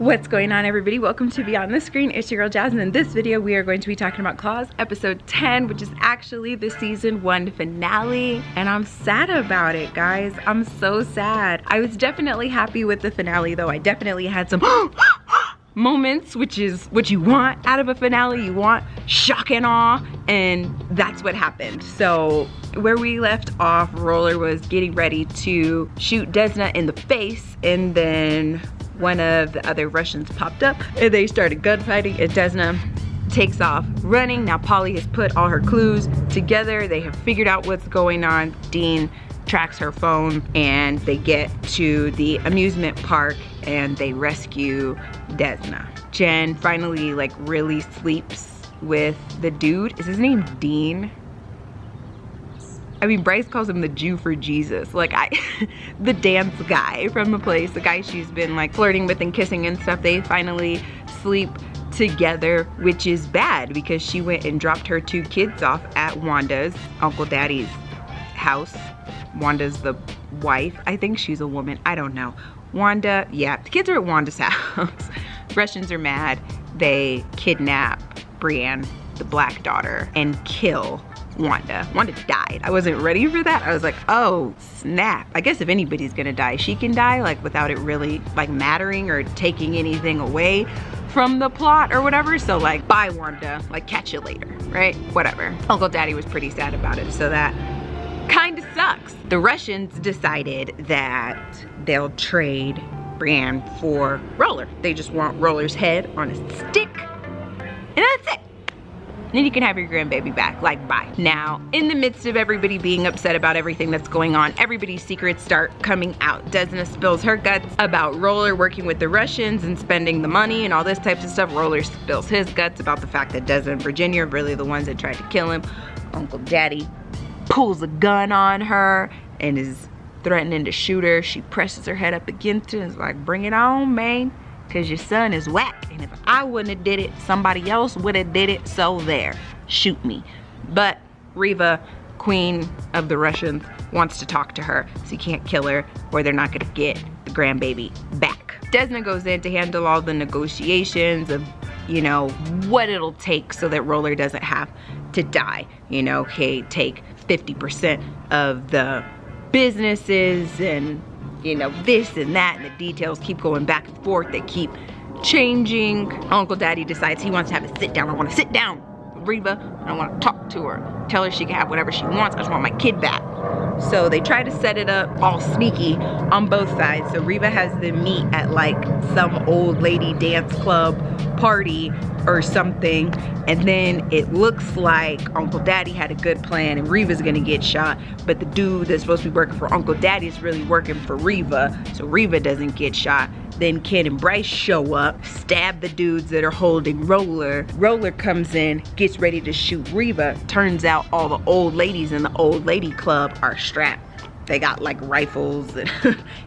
What's going on, everybody? Welcome to Beyond the Screen. It's your girl Jasmine. In this video we are going to be talking about Claws episode 10, which is actually the season 1 finale, and I'm sad about it, guys. I'm so sad. I was definitely happy with the finale, though. I definitely had some moments, which is what you want out of a finale. You want shock and awe, and that's what happened. So where we left off, Roller was getting ready to shoot Desna in the face, and then one of the other Russians popped up and they started gunfighting, and Desna takes off running. Now Polly has put all her clues together. They have figured out what's going on. Dean tracks her phone and they get to the amusement park and they rescue Desna. Jen finally really sleeps with the dude. Is his name Dean? I mean, Bryce calls him the Jew for Jesus. The dance guy from the place, the guy she's been flirting with and kissing and stuff. They finally sleep together, which is bad because she went and dropped her 2 kids off at Wanda's, Uncle Daddy's house. Wanda's the wife. I think she's a woman. I don't know. Wanda, yeah, the kids are at Wanda's house. Russians are mad. They kidnap Brienne, the black daughter, and kill Wanda. Wanda died. I wasn't ready for that. I was like, oh snap. I guess if anybody's gonna die, she can die without it really mattering or taking anything away from the plot or whatever. So bye Wanda, catch you later, right? Whatever. Uncle Daddy was pretty sad about it, so that kind of sucks. The Russians decided that they'll trade Brienne for Roller. They just want Roller's head on a stick, and that's it. Then you can have your grandbaby back, bye. Now, in the midst of everybody being upset about everything that's going on, everybody's secrets start coming out. Desna spills her guts about Roller working with the Russians and spending the money and all this types of stuff. Roller spills his guts about the fact that Desna and Virginia are really the ones that tried to kill him. Uncle Daddy pulls a gun on her and is threatening to shoot her. She presses her head up against it and is like, bring it on, man. Cause your son is whack, and if I wouldn't have did it, somebody else would have did it, so there, shoot me. But Riva, queen of the Russians, wants to talk to her, so you can't kill her or they're not gonna get the grandbaby back. Desna goes in to handle all the negotiations of, what it'll take so that Roller doesn't have to die. Okay, take 50% of the businesses and this and that, and the details keep going back and forth. They keep changing. Uncle Daddy decides he wants to have a sit down. I want to sit down with Riva. I want to talk to her. Tell her she can have whatever she wants. I just want my kid back. So they try to set it up all sneaky on both sides. So Riva has them meet at some old lady dance club party or something, and then it looks like Uncle Daddy had a good plan and Riva's gonna get shot, but the dude that's supposed to be working for Uncle Daddy is really working for Riva, so Riva doesn't get shot. Then Ken and Bryce show up, stab the dudes that are holding Roller. Roller comes in, gets ready to shoot Riva. Turns out all the old ladies in the old lady club are strapped. They got rifles and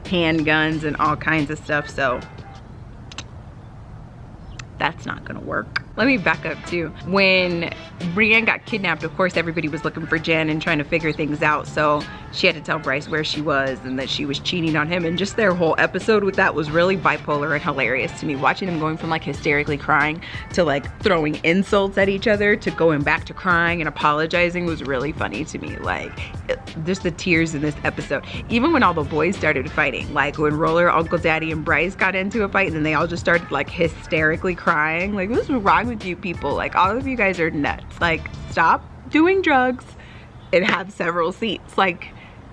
handguns and all kinds of stuff, so that's not gonna work. Let me back up too. When Brienne got kidnapped, of course everybody was looking for Jen and trying to figure things out, so she had to tell Bryce where she was and that she was cheating on him, and just their whole episode with that was really bipolar and hilarious to me. Watching them going from hysterically crying to throwing insults at each other to going back to crying and apologizing was really funny to me. Just the tears in this episode. Even when all the boys started fighting, when Roller, Uncle Daddy, and Bryce got into a fight and then they all just started hysterically crying. What's wrong with you people? All of you guys are nuts. Stop doing drugs and have several seats.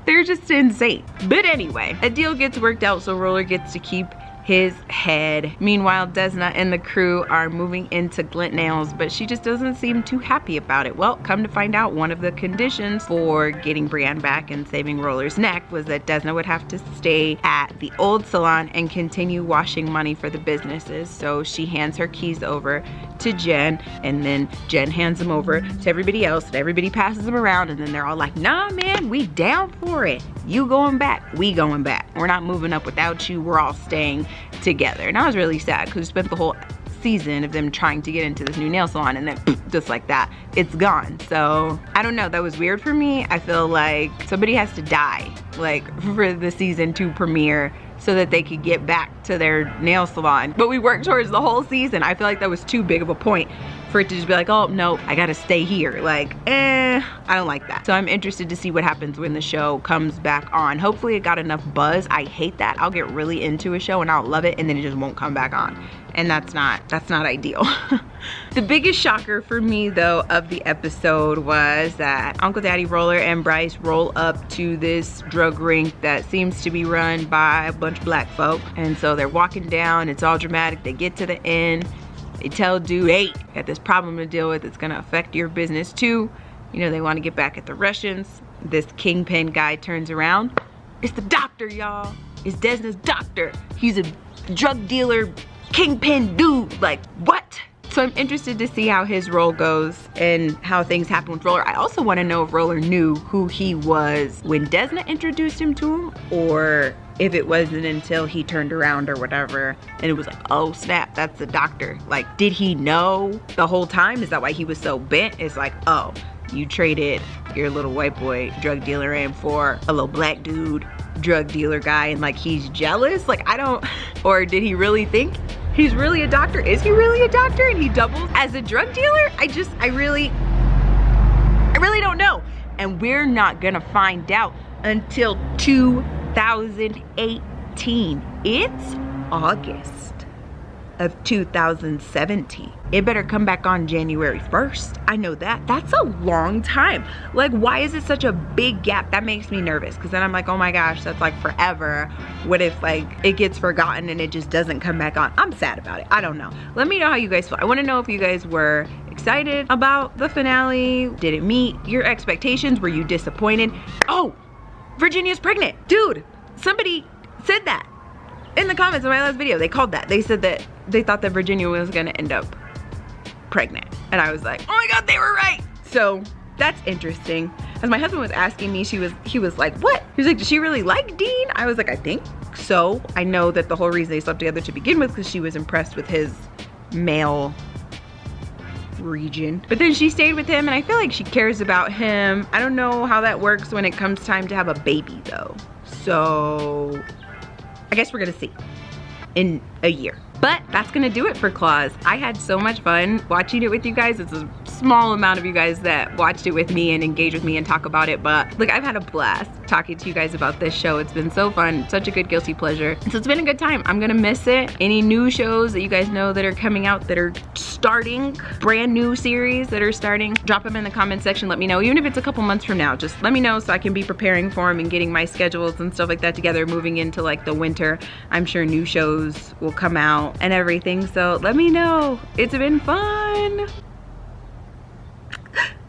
They're just insane. But anyway, a deal gets worked out so Roller gets to keep his head. Meanwhile, Desna and the crew are moving into Glintnails, but she just doesn't seem too happy about it. Well, come to find out, one of the conditions for getting Brienne back and saving Roller's neck was that Desna would have to stay at the old salon and continue washing money for the businesses. So she hands her keys over to Jen, and then Jen hands them over to everybody else, and everybody passes them around, and then they're all like, nah man, we down for it. You going back, we going back. We're not moving up without you, we're all staying together. And I was really sad because we spent the whole season of them trying to get into this new nail salon, and then just like that, it's gone. So I don't know, that was weird for me. I feel like somebody has to die like for the season 2 premiere so that they could get back to their nail salon. But we worked towards the whole season. I feel like that was too big of a point for it to just be like, oh no, I gotta stay here. Like, I don't like that. So I'm interested to see what happens when the show comes back on. Hopefully it got enough buzz. I hate that. I'll get really into a show and I'll love it and then it just won't come back on. And that's not ideal. The biggest shocker for me though of the episode was that Uncle Daddy Roller and Bryce roll up to this drug ring that seems to be run by a bunch of black folk. And so they're walking down, it's all dramatic. They get to the end, they tell dude, hey, got this problem to deal with, it's gonna affect your business too. You know, they wanna get back at the Russians. This kingpin guy turns around. It's the doctor, y'all. It's Desna's doctor. He's a drug dealer, kingpin dude. Like, what? So I'm interested to see how his role goes and how things happen with Roller. I also want to know if Roller knew who he was when Desna introduced him to him, or if it wasn't until he turned around or whatever and it was like, oh snap, that's the doctor. Like, did he know the whole time? Is that why he was so bent? It's like, oh, you traded your little white boy drug dealer in for a little black dude drug dealer guy and like he's jealous? Like, I don't, or did he really think he's really a doctor? Is he really a doctor and he doubles as a drug dealer? I really don't know. And we're not gonna find out until 2018. It's August of 2017. It better come back on January 1st. I know that. That's a long time. Like, why is it such a big gap? That makes me nervous because then I'm like, oh my gosh, that's like forever. What if like it gets forgotten and it just doesn't come back on? I'm sad about it. I don't know. Let me know how you guys feel. I want to know if you guys were excited about the finale. Did it meet your expectations? Were you disappointed? Oh, Virginia's pregnant. Dude, somebody said that in the comments of my last video. They called that. They said that they thought that Virginia was gonna end up pregnant. And I was like, oh my God, they were right. So that's interesting. As my husband was asking me, he was like, what? He was like, does she really like Dean? I was like, I think so. I know that the whole reason they slept together to begin with because she was impressed with his male region. But then she stayed with him and I feel like she cares about him. I don't know how that works when it comes time to have a baby though. So I guess we're gonna see in a year. But that's gonna do it for Claws. I had so much fun watching it with you guys. It's a small amount of you guys that watched it with me and engaged with me and talk about it, but look, I've had a blast talking to you guys about this show. It's been so fun, such a good guilty pleasure. So it's been a good time. I'm gonna miss it. Any new shows that you guys know that are coming out, that are starting, brand new series that are starting, drop them in the comment section. Let me know, even if it's a couple months from now, just let me know so I can be preparing for them and getting my schedules and stuff like that together, moving into like the winter. I'm sure new shows will come out and everything, so let me know. It's been fun.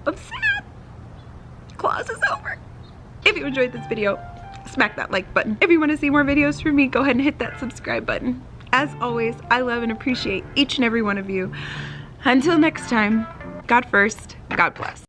I'm sad. Claws is over. If you enjoyed this video, smack that like button. If you want to see more videos from me, go ahead and hit that subscribe button. As always, I love and appreciate each and every one of you. Until next time, God first, God bless.